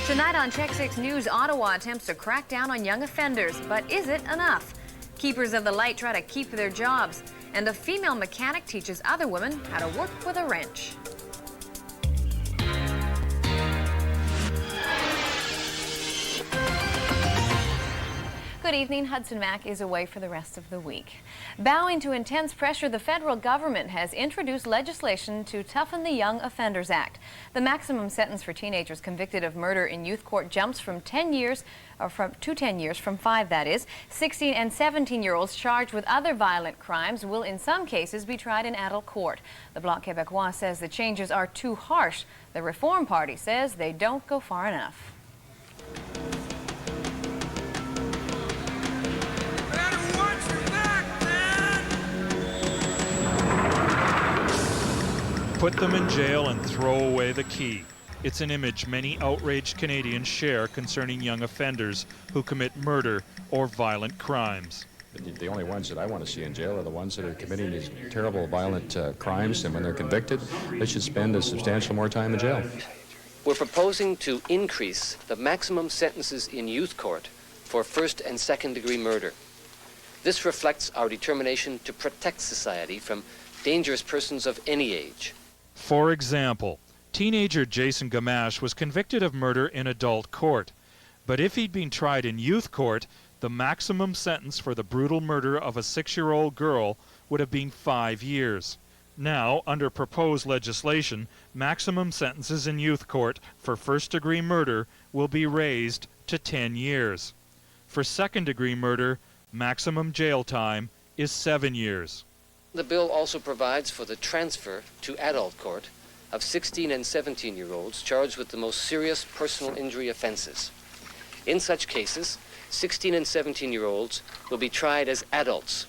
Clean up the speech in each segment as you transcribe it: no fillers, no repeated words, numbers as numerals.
Tonight on Check 6 News, Ottawa attempts to crack down on young offenders, but is it enough? Keepers of the light try to keep their jobs, and a female mechanic teaches other women how to work with a wrench. Good evening. Hudson Mack is away for the rest of the week. Bowing to intense pressure, the federal government has introduced legislation to toughen the Young Offenders Act. The maximum sentence for teenagers convicted of murder in youth court jumps from 10 years, to 10 years, from 5 that is. 16 and 17-year-olds charged with other violent crimes will in some cases be tried in adult court. The Bloc Québécois says the changes are too harsh. The Reform Party says they don't go far enough. Put them in jail and throw away the key. It's an image many outraged Canadians share concerning young offenders who commit murder or violent crimes. The only ones that I want to see in jail are the ones that are committing these terrible violent crimes, and when they're convicted, they should spend a substantial more time in jail. We're proposing to increase the maximum sentences in youth court for first and second degree murder. This reflects our determination to protect society from dangerous persons of any age. For example, teenager Jason Gamache was convicted of murder in adult court. But if he'd been tried in youth court, the maximum sentence for the brutal murder of a 6-year-old girl would have been 5 years. Now, under proposed legislation, maximum sentences in youth court for first-degree murder will be raised to 10 years. For second-degree murder, maximum jail time is 7 years. The bill also provides for the transfer to adult court of 16 and 17-year-olds charged with the most serious personal injury offenses. In such cases, 16 and 17-year-olds will be tried as adults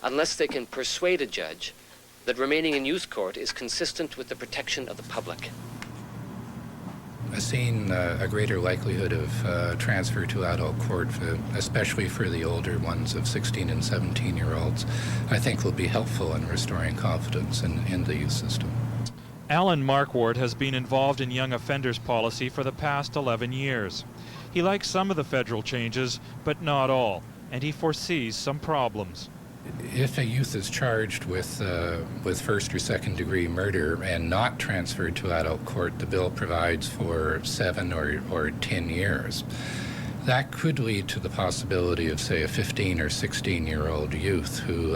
unless they can persuade a judge that remaining in youth court is consistent with the protection of the public. I've seen a greater likelihood of transfer to adult court, especially for the older ones of 16 and 17-year-olds, I think will be helpful in restoring confidence in the youth system. Alan Marquardt has been involved in young offenders policy for the past 11 years. He likes some of the federal changes, but not all, and he foresees some problems. If a youth is charged with first or second degree murder and not transferred to adult court, the bill provides for 7 or 10 years. That could lead to the possibility of, say, a 15 or 16-year-old youth who,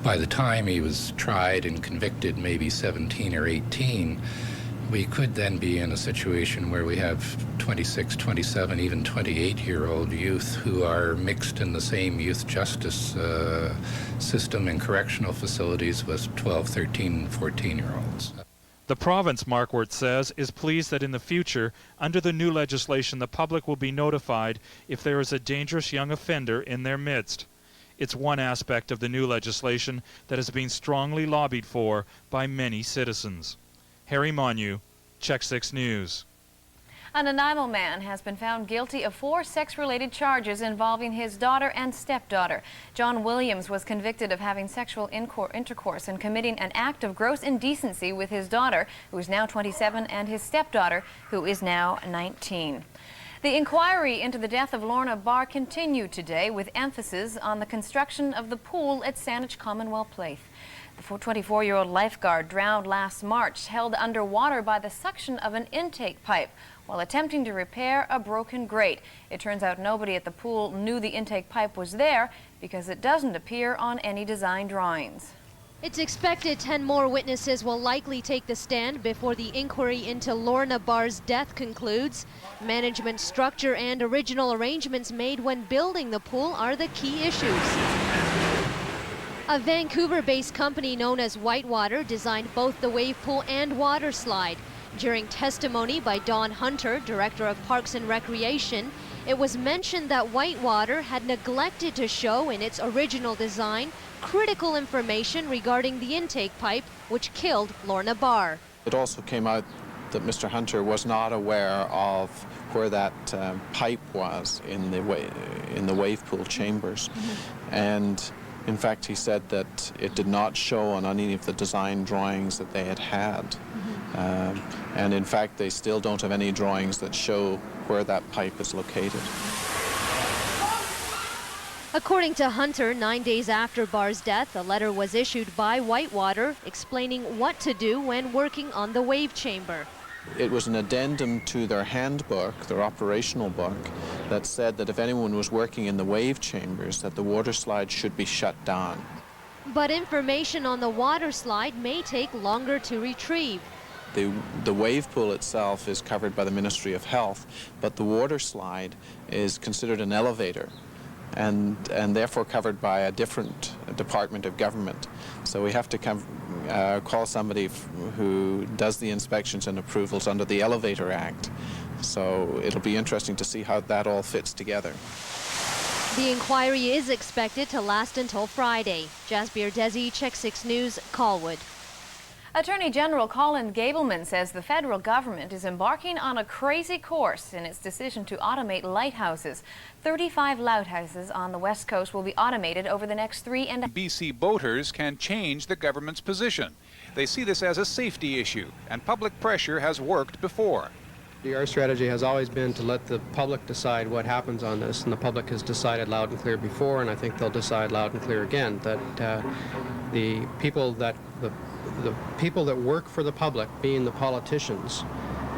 by the time he was tried and convicted, maybe 17 or 18, we could then be in a situation where we have 26, 27, even 28-year-old youth who are mixed in the same youth justice system in correctional facilities with 12, 13, 14-year-olds. The province, Marquardt says, is pleased that in the future, under the new legislation, the public will be notified if there is a dangerous young offender in their midst. It's one aspect of the new legislation that has been strongly lobbied for by many citizens. Harry Monyu, Check 6 News. A Nanaimo man has been found guilty of 4 sex-related charges involving his daughter and stepdaughter. John Williams was convicted of having sexual intercourse and committing an act of gross indecency with his daughter, who is now 27, and his stepdaughter, who is now 19. The inquiry into the death of Lorna Barr continued today with emphasis on the construction of the pool at Saanich Commonwealth Place. The 24-year-old lifeguard drowned last March, held underwater by the suction of an intake pipe while attempting to repair a broken grate. It turns out nobody at the pool knew the intake pipe was there because it doesn't appear on any design drawings. It's expected 10 more witnesses will likely take the stand before the inquiry into Lorna Barr's death concludes. Management structure and original arrangements made when building the pool are the key issues. A Vancouver-based company known as Whitewater designed both the wave pool and water slide. During testimony by Don Hunter, Director of Parks and Recreation, it was mentioned that Whitewater had neglected to show in its original design critical information regarding the intake pipe, which killed Lorna Barr. It also came out that Mr. Hunter was not aware of where that pipe was in the wave pool chambers. And in fact, he said that it did not show on any of the design drawings that they had. And in fact, they still don't have any drawings that show where that pipe is located. According to Hunter, 9 days after Barr's death, a letter was issued by Whitewater explaining what to do when working on the wave chamber. It was an addendum to their handbook, their operational book, that said that if anyone was working in the wave chambers, that the water slide should be shut down. But information on the water slide may take longer to retrieve. The wave pool itself is covered by the Ministry of Health, but the water slide is considered an elevator and therefore covered by a different department of government. So we have to call somebody who does the inspections and approvals under the Elevator Act. So it'll be interesting to see how that all fits together. The inquiry is expected to last until Friday. Jasbir Desi, Czech 6 News, Colwood. Attorney General Colin Gableman says the federal government is embarking on a crazy course in its decision to automate lighthouses. 35 lighthouses on the west coast will be automated over the next 3 and BC boaters can change the government's position. They see this as a safety issue, and public pressure has worked before. Our strategy has always been to let the public decide what happens on this, and the public has decided loud and clear before, and I think they'll decide loud and clear again that the people that work for the public, being the politicians,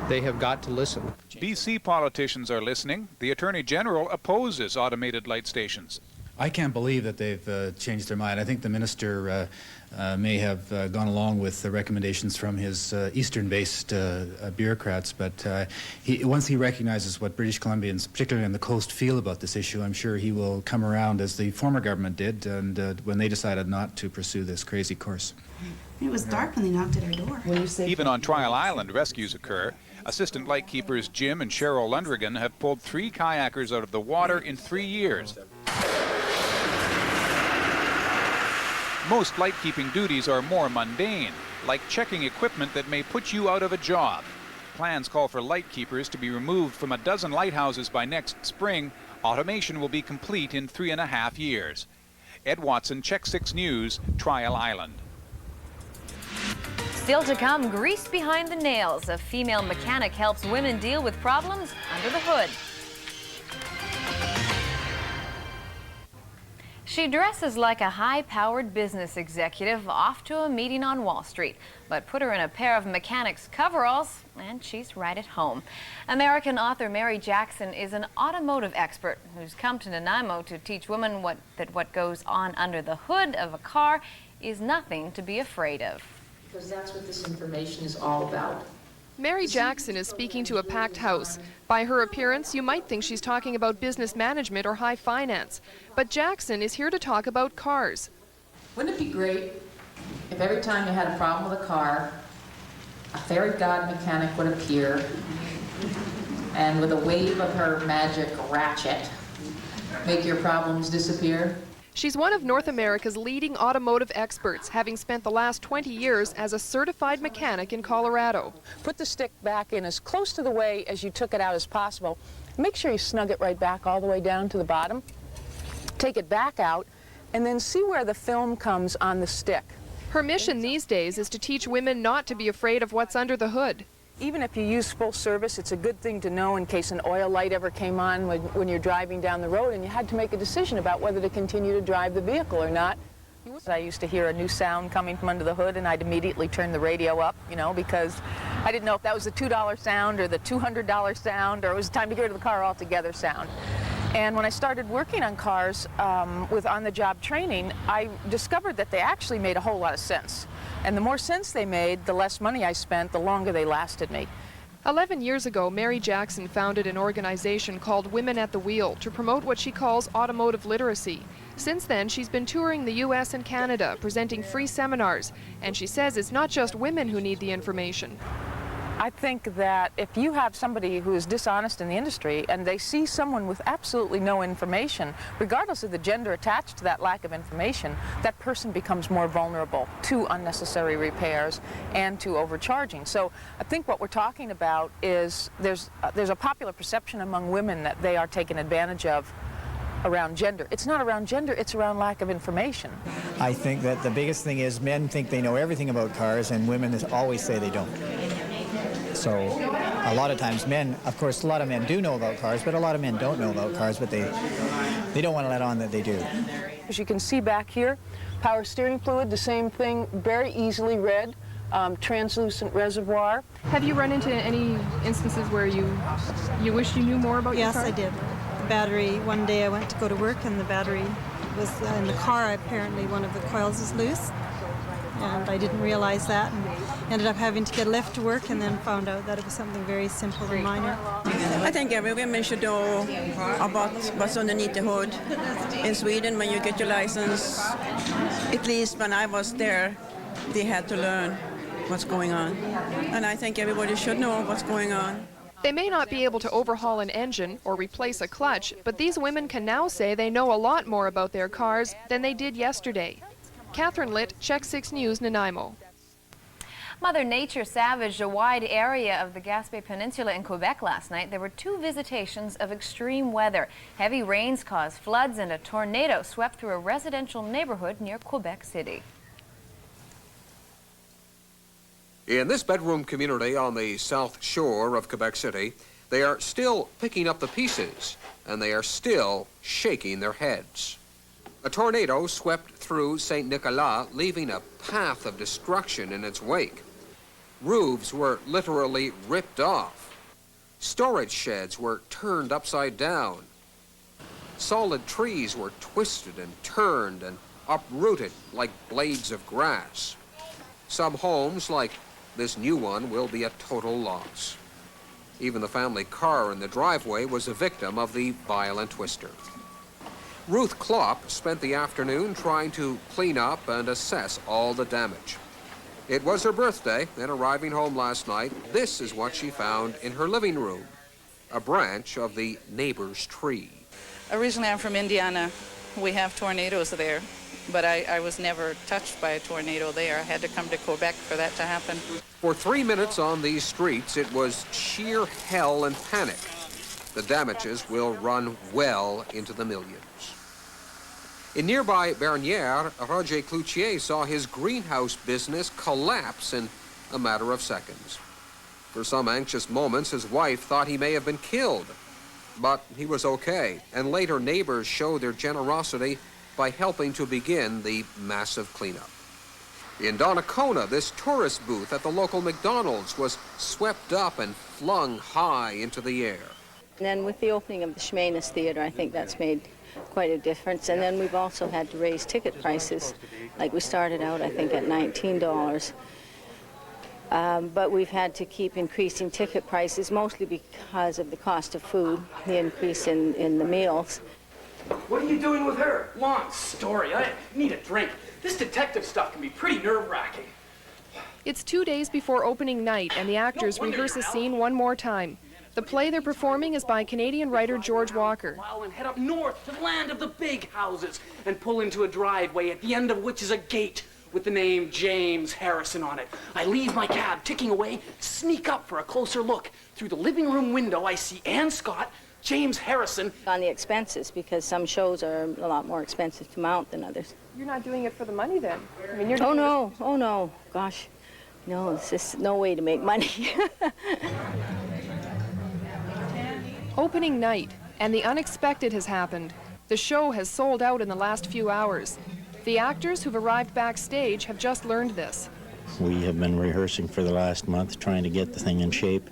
they have got to listen. BC politicians are listening. The Attorney General opposes automated light stations. I can't believe that they've changed their mind. I think the minister may have gone along with the recommendations from his eastern-based bureaucrats, but once he recognizes what British Columbians, particularly on the coast, feel about this issue, I'm sure he will come around, as the former government did, and when they decided not to pursue this crazy course. It was dark when they knocked at our door. Even on Trial Island, rescues occur. Assistant lightkeepers Jim and Cheryl Lundrigan have pulled 3 kayakers out of the water in 3 years. Most lightkeeping duties are more mundane, like checking equipment that may put you out of a job. Plans call for lightkeepers to be removed from a dozen lighthouses by next spring. Automation will be complete in 3.5 years. Ed Watson, Czech 6 News, Trial Island. Still to come, grease behind the nails. A female mechanic helps women deal with problems under the hood. She dresses like a high-powered business executive off to a meeting on Wall Street, but put her in a pair of mechanic's coveralls and she's right at home. American author Mary Jackson is an automotive expert who's come to Nanaimo to teach women that what goes on under the hood of a car is nothing to be afraid of. Because that's what this information is all about. Mary Jackson is speaking to a packed house. By her appearance, you might think she's talking about business management or high finance. But Jackson is here to talk about cars. Wouldn't it be great if every time you had a problem with a car, a fairy god mechanic would appear and with a wave of her magic ratchet, make your problems disappear? She's one of North America's leading automotive experts, having spent the last 20 years as a certified mechanic in Colorado. Put the stick back in as close to the way as you took it out as possible. Make sure you snug it right back all the way down to the bottom. Take it back out, and then see where the film comes on the stick. Her mission these days is to teach women not to be afraid of what's under the hood. Even if you use full service, it's a good thing to know in case an oil light ever came on when you're driving down the road and you had to make a decision about whether to continue to drive the vehicle or not. I used to hear a new sound coming from under the hood and I'd immediately turn the radio up, you know, because I didn't know if that was the $2 sound or the $200 sound or it was time to get rid of the car altogether sound. And when I started working on cars with on-the-job training, I discovered that they actually made a whole lot of sense. And the more sense they made, the less money I spent, the longer they lasted me. 11 years ago, Mary Jackson founded an organization called Women at the Wheel to promote what she calls automotive literacy. Since then, she's been touring the U.S. and Canada, presenting free seminars. And she says it's not just women who need the information. I think that if you have somebody who is dishonest in the industry and they see someone with absolutely no information, regardless of the gender attached to that lack of information, that person becomes more vulnerable to unnecessary repairs and to overcharging. So I think what we're talking about is there's a popular perception among women that they are taken advantage of around gender. It's not around gender, it's around lack of information. I think that the biggest thing is men think they know everything about cars and women always say they don't. So a lot of times men, of course, a lot of men do know about cars, but a lot of men don't know about cars, but they don't want to let on that they do. As you can see back here, power steering fluid, the same thing, very easily read, translucent reservoir. Have you run into any instances where you wish you knew more about your car? Yes, I did. The battery, one day I went to go to work and the battery was in the car. Apparently one of the coils is loose, and I didn't realize that, and ended up having to get a lift to work, and then found out that it was something very simple and minor. I think every woman should know about what's underneath the hood. In Sweden, when you get your license, at least when I was there, they had to learn what's going on. And I think everybody should know what's going on. They may not be able to overhaul an engine or replace a clutch, but these women can now say they know a lot more about their cars than they did yesterday. Catherine Litt, CHEK 6 News, Nanaimo. Mother Nature savaged a wide area of the Gaspé Peninsula in Quebec last night. There were 2 visitations of extreme weather. Heavy rains caused floods and a tornado swept through a residential neighborhood near Quebec City. In this bedroom community on the south shore of Quebec City, they are still picking up the pieces, and they are still shaking their heads. A tornado swept through St. Nicolas, leaving a path of destruction in its wake. Roofs were literally ripped off. Storage sheds were turned upside down. Solid trees were twisted and turned and uprooted like blades of grass. Some homes, like this new one, will be a total loss. Even the family car in the driveway was a victim of the violent twister. Ruth Klopp spent the afternoon trying to clean up and assess all the damage. It was her birthday, and arriving home last night, this is what she found in her living room: a branch of the neighbor's tree. Originally, I'm from Indiana. We have tornadoes there, but I was never touched by a tornado there. I had to come to Quebec for that to happen. For 3 minutes on these streets, it was sheer hell and panic. The damages will run well into the millions. In nearby Bernière, Roger Cloutier saw his greenhouse business collapse in a matter of seconds. For some anxious moments, his wife thought he may have been killed, but he was okay, and later neighbors showed their generosity by helping to begin the massive cleanup. In Donnacona, this tourist booth at the local McDonald's was swept up and flung high into the air. And then with the opening of the Schmanis Theatre, I think that's made quite a difference. And then we've also had to raise ticket prices. Like we started out, I think, at $19. But we've had to keep increasing ticket prices, mostly because of the cost of food, the increase in the meals. What are you doing with her? Long story. I need a drink. This detective stuff can be pretty nerve-wracking. It's 2 days before opening night, and the actors rehearse a scene one more time. The play they're performing is by Canadian writer George Walker. And head up north to the land of the big houses and pull into a driveway at the end of which is a gate with the name James Harrison on it. I leave my cab ticking away, sneak up for a closer look. Through the living room window, I see Ann Scott, James Harrison. On the expenses, because some shows are a lot more expensive to mount than others. You're not doing it for the money then? I mean, you're oh no, gosh. No, it's just no way to make money. Opening night, and the unexpected has happened. The show has sold out in the last few hours. The actors who've arrived backstage have just learned this. We have been rehearsing for the last month, trying to get the thing in shape,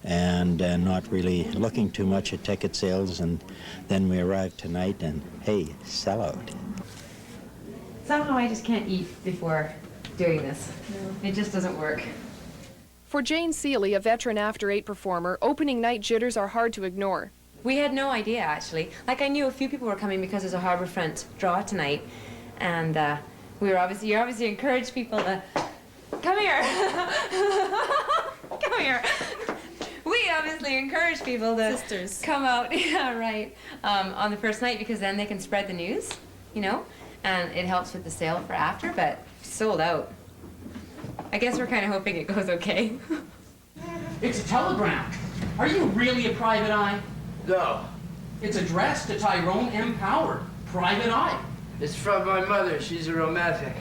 and not really looking too much at ticket sales, and then we arrived tonight and, hey, sell out. Somehow I just can't eat before doing this. It just doesn't work. For Jane Seeley, a veteran After Eight performer, opening night jitters are hard to ignore. We had no idea, actually. Like, I knew a few people were coming because there's a Harbourfront draw tonight, and you obviously encouraged people to come here. Come here. We obviously encourage people to come out, yeah, right, on the first night, because then they can spread the news, you know, and it helps with the sale for after, but sold out. I guess we're kind of hoping it goes okay. It's a telegram. Are you really a private eye? No. It's addressed to Tyrone M. Power, private eye. It's from my mother. She's a romantic.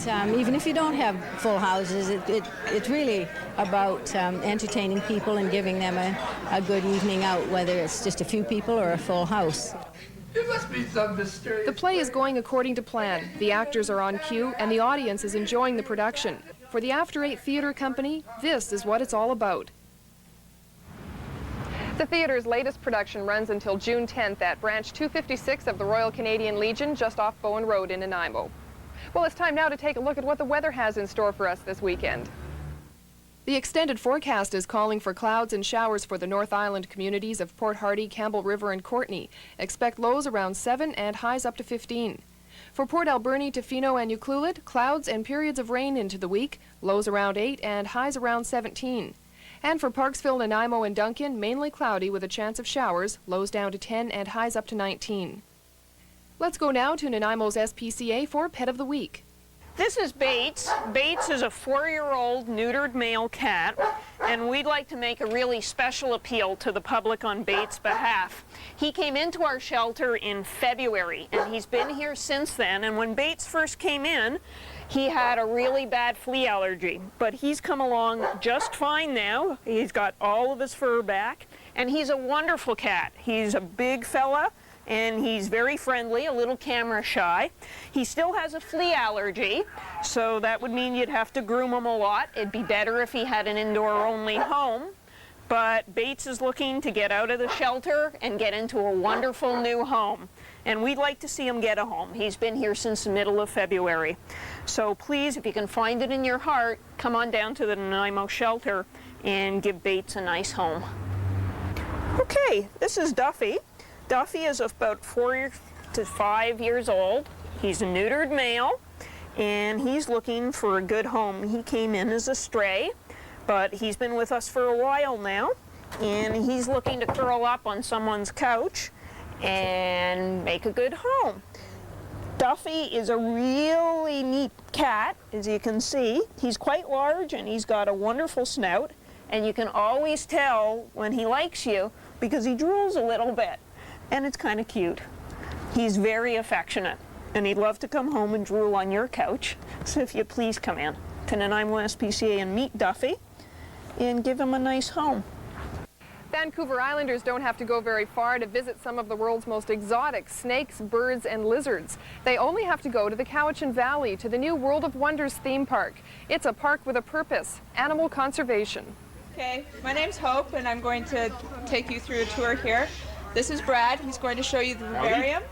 even if you don't have full houses, it's really about entertaining people and giving them a good evening out, whether it's just a few people or a full house. There must be some mysterious... The play is going according to plan. The actors are on cue, and the audience is enjoying the production. For the After 8 Theatre Company, this is what it's all about. The theatre's latest production runs until June 10th at Branch 256 of the Royal Canadian Legion, just off Bowen Road in Nanaimo. Well, it's time now to take a look at what the weather has in store for us this weekend. The extended forecast is calling for clouds and showers for the North Island communities of Port Hardy, Campbell River and Courtenay. Expect lows around 7 and highs up to 15. For Port Alberni, Tofino and Ucluelet, clouds and periods of rain into the week, lows around 8 and highs around 17. And for Parksville, Nanaimo and Duncan, mainly cloudy with a chance of showers, lows down to 10 and highs up to 19. Let's go now to Nanaimo's SPCA for Pet of the Week. This is Bates. Bates is a 4-year-old neutered male cat, and we'd like to make a really special appeal to the public on Bates' behalf. He came into our shelter in February, and he's been here since then, and when Bates first came in, he had a really bad flea allergy, but he's come along just fine now. He's got all of his fur back, and he's a wonderful cat. He's a big fella, and he's very friendly, a little camera shy. He still has a flea allergy, so that would mean you'd have to groom him a lot. It'd be better if he had an indoor-only home. But Bates is looking to get out of the shelter and get into a wonderful new home. And we'd like to see him get a home. He's been here since the middle of February. So please, if you can find it in your heart, come on down to the Nanaimo shelter and give Bates a nice home. Okay, this is Duffy. Duffy is about 4 to 5 years old. He's a neutered male, and he's looking for a good home. He came in as a stray, but he's been with us for a while now, and he's looking to curl up on someone's couch and make a good home. Duffy is a really neat cat, as you can see. He's quite large, and he's got a wonderful snout, and you can always tell when he likes you because he drools a little bit. And it's kind of cute. He's very affectionate, and he'd love to come home and drool on your couch. So if you please come in to Nanaimo SPCA and meet Duffy and give him a nice home. Vancouver Islanders don't have to go very far to visit some of the world's most exotic snakes, birds and lizards. They only have to go to the Cowichan Valley to the new World of Wonders theme park. It's a park with a purpose, animal conservation. Okay, my name's Hope, and I'm going to take you through a tour here. This is Brad. He's going to show you the vivarium.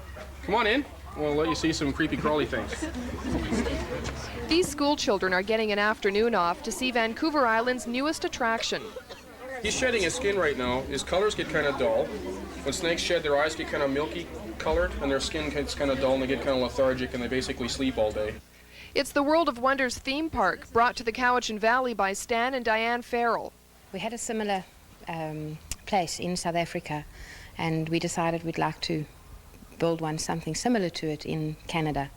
Come on in. We'll let you see some creepy crawly things. These school children are getting an afternoon off to see Vancouver Island's newest attraction. He's shedding his skin right now. His colors get kind of dull. When snakes shed, their eyes get kind of milky colored, and their skin gets kind of dull, and they get kind of lethargic, and they basically sleep all day. It's the World of Wonders theme park, brought to the Cowichan Valley by Stan and Diane Farrell. We had a similar place in South Africa, and we decided we'd like to build something similar to it in Canada.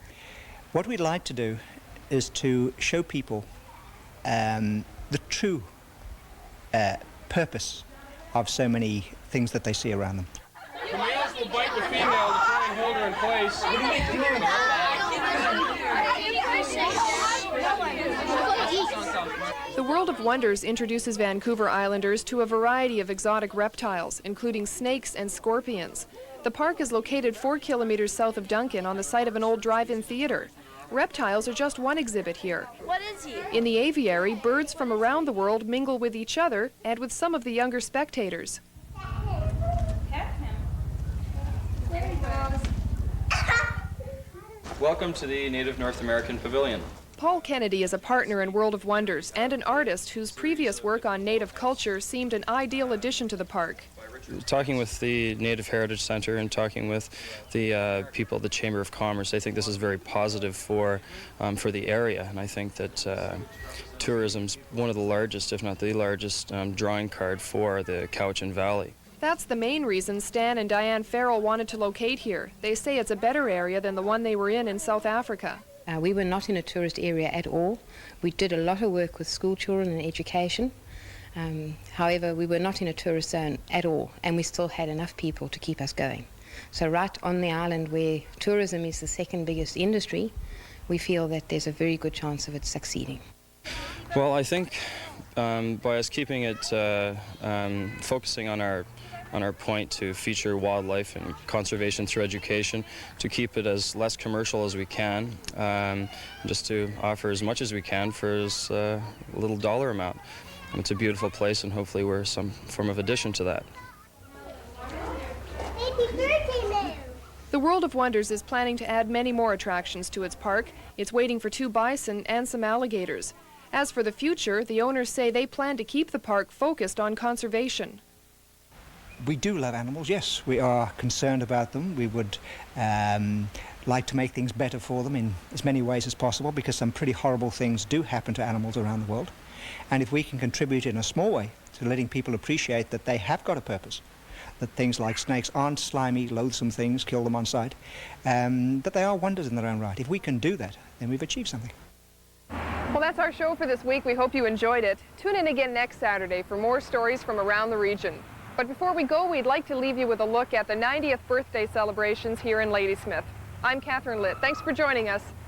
What we'd like to do is to show people the true purpose of so many things that they see around them. The males will bite the female to try and hold her in place. What are you doing? The World of Wonders introduces Vancouver Islanders to a variety of exotic reptiles, including snakes and scorpions. The park is located 4 kilometers south of Duncan on the site of an old drive-in theater. Reptiles are just one exhibit here. What is he? In the aviary, birds from around the world mingle with each other and with some of the younger spectators. Welcome to the Native North American Pavilion. Paul Kennedy is a partner in World of Wonders and an artist whose previous work on Native culture seemed an ideal addition to the park. Talking with the Native Heritage Center and talking with the people at the Chamber of Commerce, I think this is very positive for the area, and I think that tourism's one of the largest, if not the largest, drawing card for the Cowichan Valley. That's the main reason Stan and Diane Farrell wanted to locate here. They say it's a better area than the one they were in South Africa. We were not in a tourist area at all. We did a lot of work with school children and education. However, we were not in a tourist zone at all, and we still had enough people to keep us going. So right on the island where tourism is the second biggest industry, we feel that there's a very good chance of it succeeding. Well, I think by us keeping it, focusing on our point to feature wildlife and conservation through education, to keep it as less commercial as we can, just to offer as much as we can for as little dollar amount. It's a beautiful place, and hopefully we're some form of addition to that. The World of Wonders is planning to add many more attractions to its park. It's waiting for 2 bison and some alligators. As for the future, the owners say they plan to keep the park focused on conservation. We do love animals, yes. We are concerned about them. We would like to make things better for them in as many ways as possible, because some pretty horrible things do happen to animals around the world. And if we can contribute in a small way to letting people appreciate that they have got a purpose, that things like snakes aren't slimy, loathsome things, kill them on sight, that they are wonders in their own right. If we can do that, then we've achieved something. Well, that's our show for this week. We hope you enjoyed it. Tune in again next Saturday for more stories from around the region. But before we go, we'd like to leave you with a look at the 90th birthday celebrations here in Ladysmith. I'm Catherine Litt. Thanks for joining us.